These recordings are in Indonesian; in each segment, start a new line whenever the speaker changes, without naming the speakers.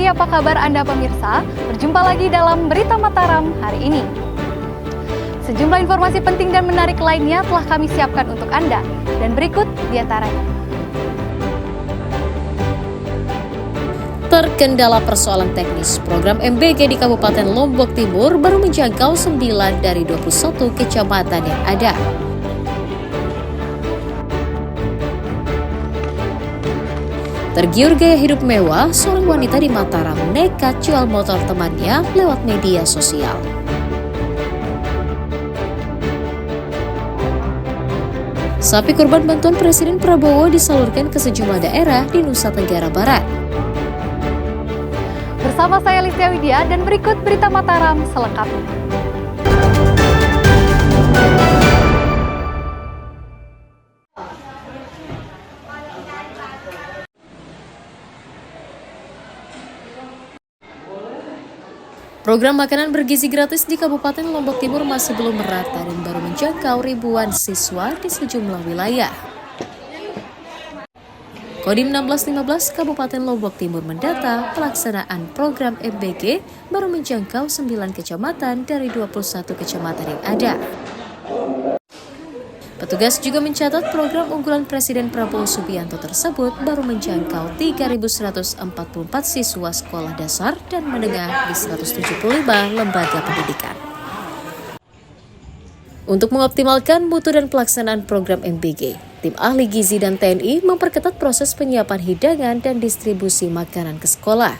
Hai, apa kabar Anda pemirsa? Berjumpa lagi dalam Berita Mataram hari ini. Sejumlah informasi penting dan menarik lainnya telah kami siapkan untuk Anda. Dan berikut diantaranya.
Terkendala persoalan teknis, program MBG di Kabupaten Lombok Timur baru menjangkau 9 dari 21 kecamatan yang ada. Tergiur gaya hidup mewah, seorang wanita di Mataram nekat jual motor temannya lewat media sosial. Sapi kurban bantuan Presiden Prabowo disalurkan ke sejumlah daerah di Nusa Tenggara Barat.
Bersama saya Listia Widya dan berikut Berita Mataram selengkapnya.
Program makanan bergizi gratis di Kabupaten Lombok Timur masih belum merata dan baru menjangkau ribuan siswa di sejumlah wilayah. Kodim 1615 Kabupaten Lombok Timur mendata pelaksanaan program MBG baru menjangkau 9 kecamatan dari 21 kecamatan yang ada. Petugas juga mencatat program unggulan Presiden Prabowo Subianto tersebut baru menjangkau 3.144 siswa sekolah dasar dan menengah di 175 lembaga pendidikan. Untuk mengoptimalkan mutu dan pelaksanaan program MBG, tim ahli gizi dan TNI memperketat proses penyiapan hidangan dan distribusi makanan ke sekolah.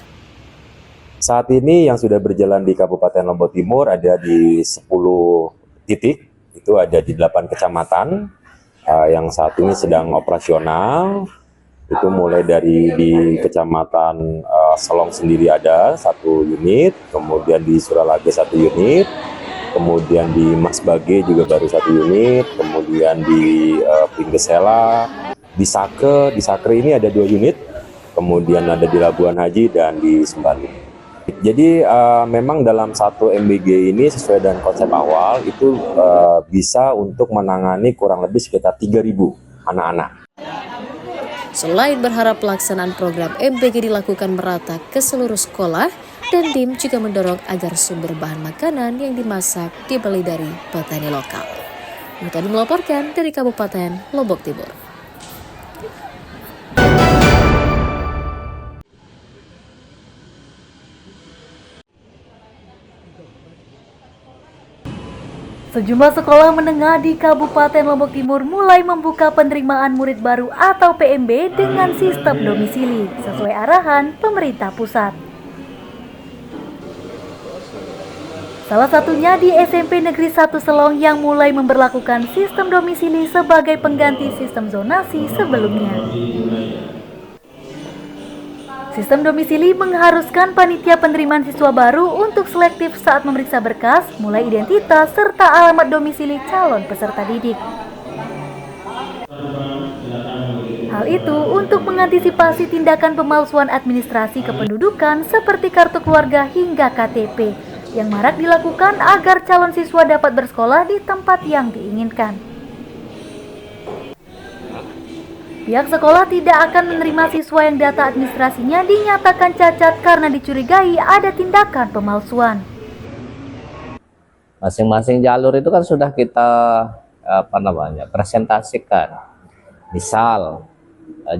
Saat ini yang sudah berjalan di Kabupaten Lombok Timur ada di 10 titik. Itu ada di 8 kecamatan yang saat ini sedang operasional. Itu mulai dari di kecamatan Selong sendiri ada 1 unit, kemudian di Suralage 1 unit, kemudian di Masbage juga baru 1 unit, kemudian di Pringgesela, di Sakre ini ada 2 unit, kemudian ada di Labuan Haji dan di Sembalun. Jadi memang dalam satu MBG ini sesuai dengan konsep awal itu bisa untuk menangani kurang lebih sekitar 3.000 anak-anak.
Selain berharap pelaksanaan program MBG dilakukan merata ke seluruh sekolah, dan tim juga mendorong agar sumber bahan makanan yang dimasak dibeli dari petani lokal. Mutadi melaporkan dari Kabupaten Lombok Timur.
Sejumlah sekolah menengah di Kabupaten Lombok Timur mulai membuka penerimaan murid baru atau PMB dengan sistem domisili sesuai arahan pemerintah pusat. Salah satunya di SMP Negeri 1 Selong yang mulai memberlakukan sistem domisili sebagai pengganti sistem zonasi sebelumnya. Sistem domisili mengharuskan panitia penerimaan siswa baru untuk selektif saat memeriksa berkas, mulai identitas serta alamat domisili calon peserta didik. Hal itu untuk mengantisipasi tindakan pemalsuan administrasi kependudukan seperti kartu keluarga hingga KTP yang marak dilakukan agar calon siswa dapat bersekolah di tempat yang diinginkan. Pihak sekolah tidak akan menerima siswa yang data administrasinya dinyatakan cacat karena dicurigai ada tindakan pemalsuan.
Masing-masing jalur itu kan sudah kita presentasikan. Misal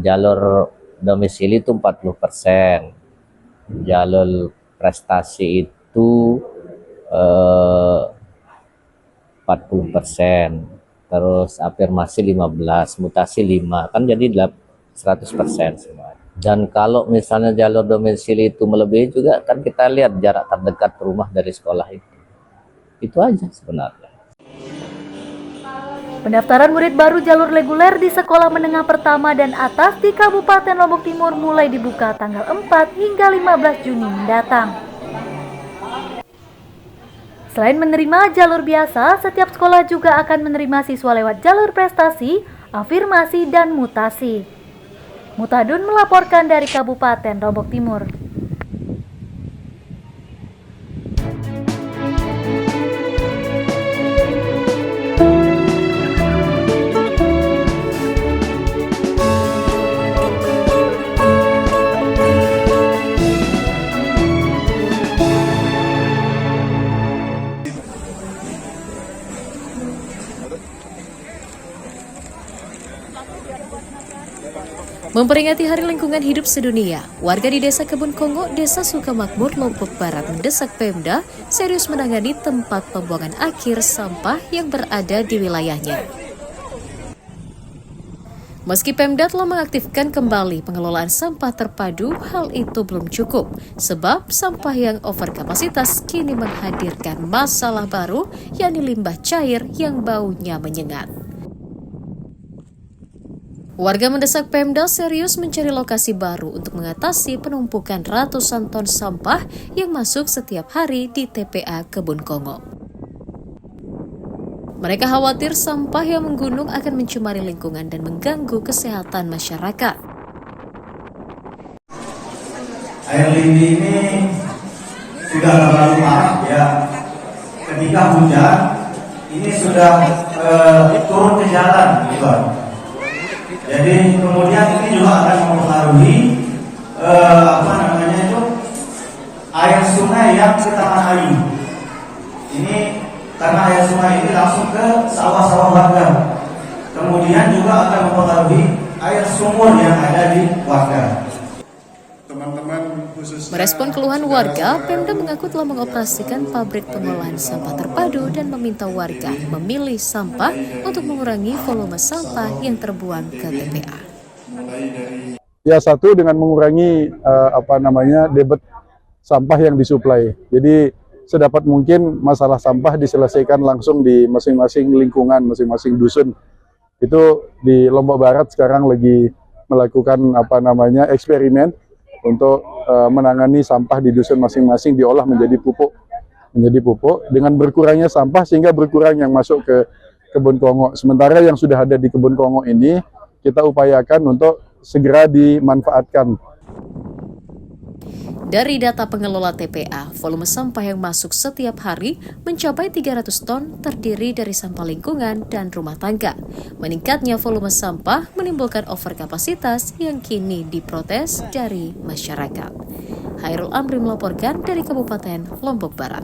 jalur domisili itu 40%, jalur prestasi itu 40%. Terus afirmasi 15, mutasi 5, kan jadi 100% semua. Dan kalau misalnya jalur domisili itu melebihi juga kan kita lihat jarak terdekat rumah dari sekolah itu. Itu aja sebenarnya.
Pendaftaran murid baru jalur reguler di sekolah menengah pertama dan atas di Kabupaten Lombok Timur mulai dibuka tanggal 4 hingga 15 Juni mendatang. Selain menerima jalur biasa, setiap sekolah juga akan menerima siswa lewat jalur prestasi, afirmasi, dan mutasi. Mutadun melaporkan dari Kabupaten Lombok Timur.
Memperingati Hari Lingkungan Hidup Sedunia, warga di Desa Kebun Kongo, Desa Sukamakmur, Lombok Barat mendesak Pemda serius menangani tempat pembuangan akhir sampah yang berada di wilayahnya. Meski Pemda telah mengaktifkan kembali pengelolaan sampah terpadu, hal itu belum cukup, sebab sampah yang over kapasitas kini menghadirkan masalah baru, yakni limbah cair yang baunya menyengat. Warga mendesak Pemda serius mencari lokasi baru untuk mengatasi penumpukan ratusan ton sampah yang masuk setiap hari di TPA Kebun Kongo. Mereka khawatir sampah yang menggunung akan mencemari lingkungan dan mengganggu kesehatan masyarakat.
Air lindi ini sudah terlalu parah ya. Ketika hujan ini sudah turun ke jalan gitu. Jadi kemudian ini juga akan mempengaruhi air sungai yang ke Taman Ayu. Ini karena air sungai ini langsung ke sawah-sawah warga. Kemudian juga akan mempengaruhi air sumur yang ada di warga.
Merespon keluhan warga, Pemda mengaku telah mengoperasikan pabrik pengolahan sampah terpadu dan meminta warga memilih sampah untuk mengurangi volume sampah yang terbuang ke TPA.
Ya, satu dengan mengurangi debit sampah yang disuplai. Jadi sedapat mungkin masalah sampah diselesaikan langsung di masing-masing lingkungan, masing-masing dusun. Itu di Lombok Barat sekarang lagi melakukan eksperimen untuk menangani sampah di dusun masing-masing, diolah menjadi pupuk dengan berkurangnya sampah sehingga berkurang yang masuk ke Kebun Kongo. Sementara yang sudah ada di Kebun Kongo ini kita upayakan untuk segera dimanfaatkan.
Dari data pengelola TPA, volume sampah yang masuk setiap hari mencapai 300 ton, terdiri dari sampah lingkungan dan rumah tangga. Meningkatnya volume sampah menimbulkan overkapasitas yang kini diprotes dari masyarakat. Hairul Amri melaporkan dari Kabupaten Lombok Barat.